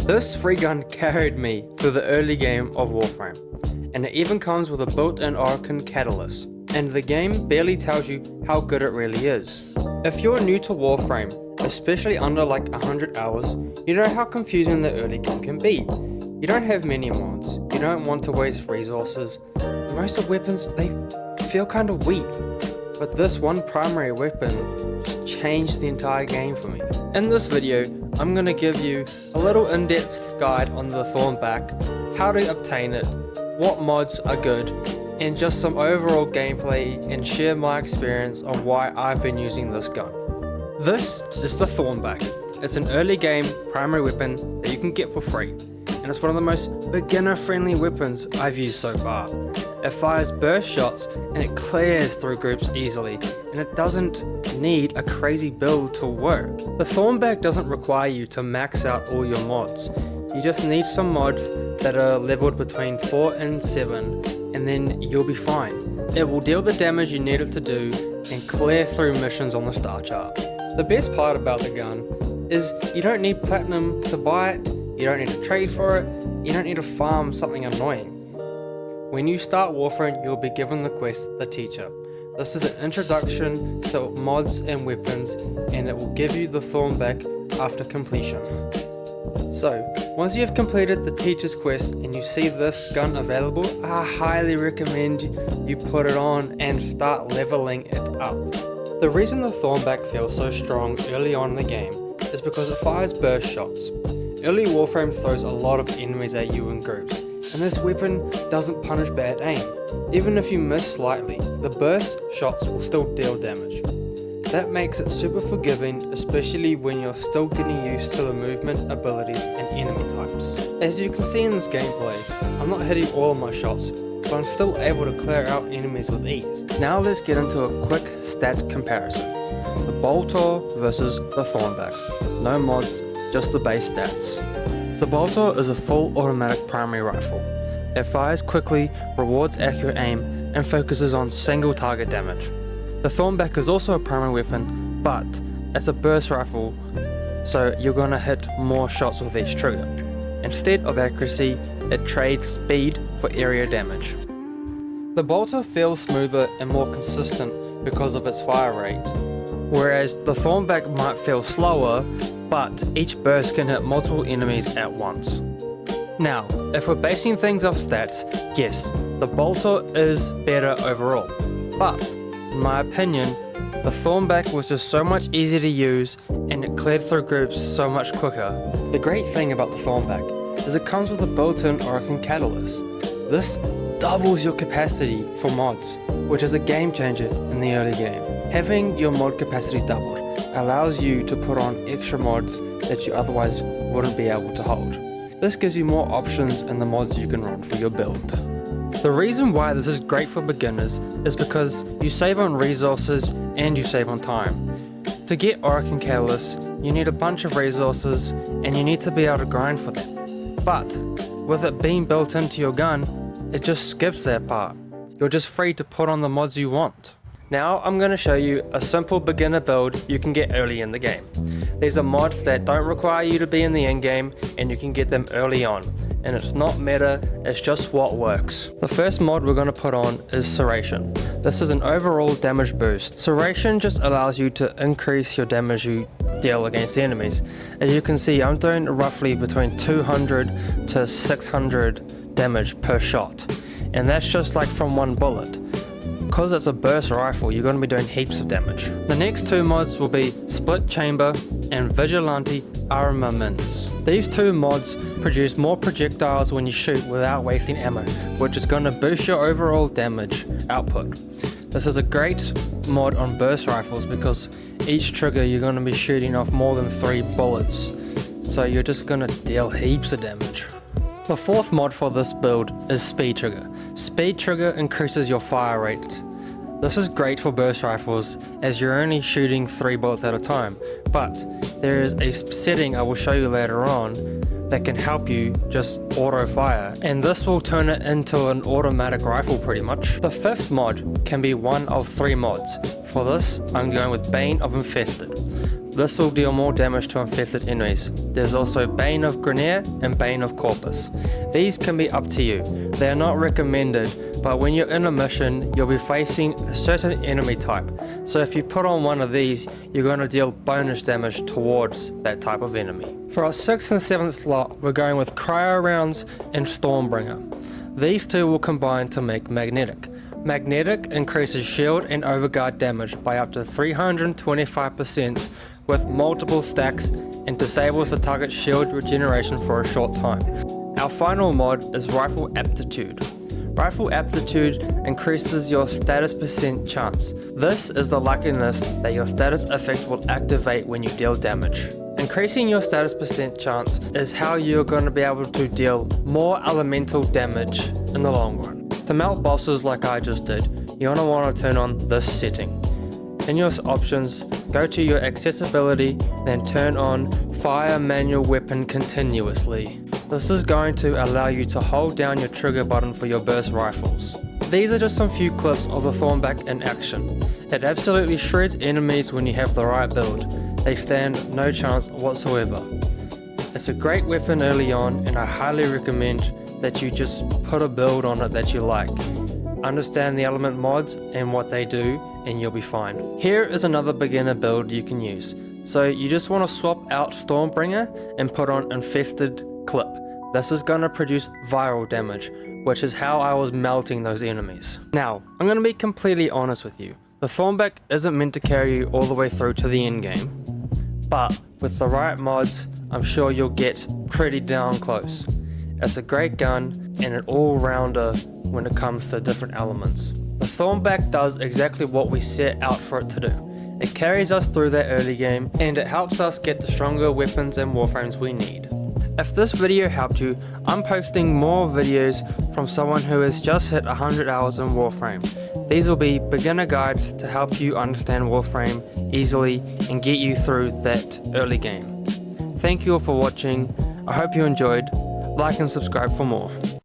This free gun carried me through the early game of Warframe, and it even comes with a built-in Orokin catalyst, and the game barely tells you how good it really is. If you're new to Warframe, especially under like 100 hours, you know how confusing the early game can be. You don't have many mods, you don't want to waste resources, most of the weapons, they feel kinda weak, but this one primary weapon just changed the entire game for me. In this video, I'm going to give you a little in-depth guide on the Thornback, how to obtain it, what mods are good, and just some overall gameplay and share my experience on why I've been using this gun. This is the Thornback. It's an early game primary weapon that you can get for free, and it's one of the most beginner friendly weapons I've used so far. It fires burst shots and it clears through groups easily, and it doesn't need a crazy build to work. The Thornback doesn't require you to max out all your mods. You just need some mods that are leveled between 4 and 7, and then you'll be fine. It will deal the damage you need it to do and clear through missions on the star chart. The best part about the gun is you don't need platinum to buy it, you don't need to trade for it, you don't need to farm something annoying. When you start Warframe, you'll be given the quest, The Teacher. This is an introduction to mods and weapons, and it will give you the Thornback after completion. So, once you have completed the Teacher's quest and you see this gun available, I highly recommend you put it on and start leveling it up. The reason the Thornback feels so strong early on in the game is because it fires burst shots. Early Warframe throws a lot of enemies at you in groups, and this weapon doesn't punish bad aim. Even if you miss slightly, the burst shots will still deal damage. That makes it super forgiving, especially when you're still getting used to the movement, abilities, and enemy types. As you can see in this gameplay, I'm not hitting all of my shots, but I'm still able to clear out enemies with ease. Now let's get into a quick stat comparison. The Boltor versus the Thornback. No mods, just the base stats. The Boltor is a full automatic primary rifle. It fires quickly, rewards accurate aim, and focuses on single target damage. The Thornback is also a primary weapon, but it's a burst rifle, so you're gonna hit more shots with each trigger. Instead of accuracy, it trades speed for area damage. The Bolter feels smoother and more consistent because of its fire rate, whereas the Thornback might feel slower, but each burst can hit multiple enemies at once. Now, if we're basing things off stats, yes, the Bolter is better overall, but in my opinion, the Thornback was just so much easier to use and it cleared through groups so much quicker. The great thing about the Thornback is it comes with a built-in Orokin catalyst. This doubles your capacity for mods, which is a game changer in the early game. Having your mod capacity doubled allows you to put on extra mods that you otherwise wouldn't be able to hold. This gives you more options in the mods you can run for your build. The reason why this is great for beginners is because you save on resources and you save on time. To get Orokin Catalyst, you need a bunch of resources and you need to be able to grind for them. But with it being built into your gun, it just skips that part. You're just free to put on the mods you want. Now I'm going to show you a simple beginner build you can get early in the game. These are mods that don't require you to be in the end game and you can get them early on. And it's not meta, it's just what works. The first mod we're going to put on is Serration. This is an overall damage boost. Serration just allows you to increase your damage you deal against the enemies. As you can see, I'm doing roughly between 200 to 600 damage per shot. And that's just like from one bullet. Because it's a burst rifle, you're going to be doing heaps of damage. The next two mods will be Split Chamber and Vigilante Armaments. These two mods produce more projectiles when you shoot without wasting ammo, which is going to boost your overall damage output. This is a great mod on burst rifles because each trigger you're going to be shooting off more than 3 bullets, so you're just going to deal heaps of damage. The fourth mod for this build is Speed Trigger. Speed Trigger increases your fire rate. This is great for burst rifles as you're only shooting 3 bullets at a time, but there is a setting I will show you later on that can help you just auto fire, and this will turn it into an automatic rifle pretty much. The fifth mod can be one of 3 mods. For this, I'm going with Bane of Infested. This will deal more damage to infested enemies. There's also Bane of Grenier and Bane of Corpus. These can be up to you. They are not recommended, but when you're in a mission, you'll be facing a certain enemy type. So if you put on one of these, you're going to deal bonus damage towards that type of enemy. For our 6th and 7th slot, we're going with Cryo Rounds and Stormbringer. These two will combine to make Magnetic. Magnetic increases shield and overguard damage by up to 325% with multiple stacks and disables the target's shield regeneration for a short time. Our final mod is Rifle Aptitude. Rifle Aptitude increases your status percent chance. This is the likeliness that your status effect will activate when you deal damage. Increasing your status percent chance is how you're going to be able to deal more elemental damage in the long run. To melt bosses like I just did, you're going to want to turn on this setting. In your options, go to your accessibility, then turn on Fire Manual Weapon Continuously. This is going to allow you to hold down your trigger button for your burst rifles. These are just some few clips of the Thornback in action. It absolutely shreds enemies when you have the right build. They stand no chance whatsoever. It's a great weapon early on, and I highly recommend that you just put a build on it that you like. Understand the element mods and what they do, and you'll be fine. Here is another beginner build you can use. So you just want to swap out Stormbringer and put on Infested Clip. This is going to produce viral damage, which is how I was melting those enemies. Now, I'm going to be completely honest with you. The Thornback isn't meant to carry you all the way through to the end game, but with the right mods, I'm sure you'll get pretty darn close. It's a great gun and an all-rounder when it comes to different elements. The Thornback does exactly what we set out for it to do. It carries us through that early game, and it helps us get the stronger weapons and warframes we need. If this video helped you, I'm posting more videos from someone who has just hit 100 hours in Warframe. These will be beginner guides to help you understand Warframe easily and get you through that early game. Thank you all for watching. I hope you enjoyed. Like and subscribe for more.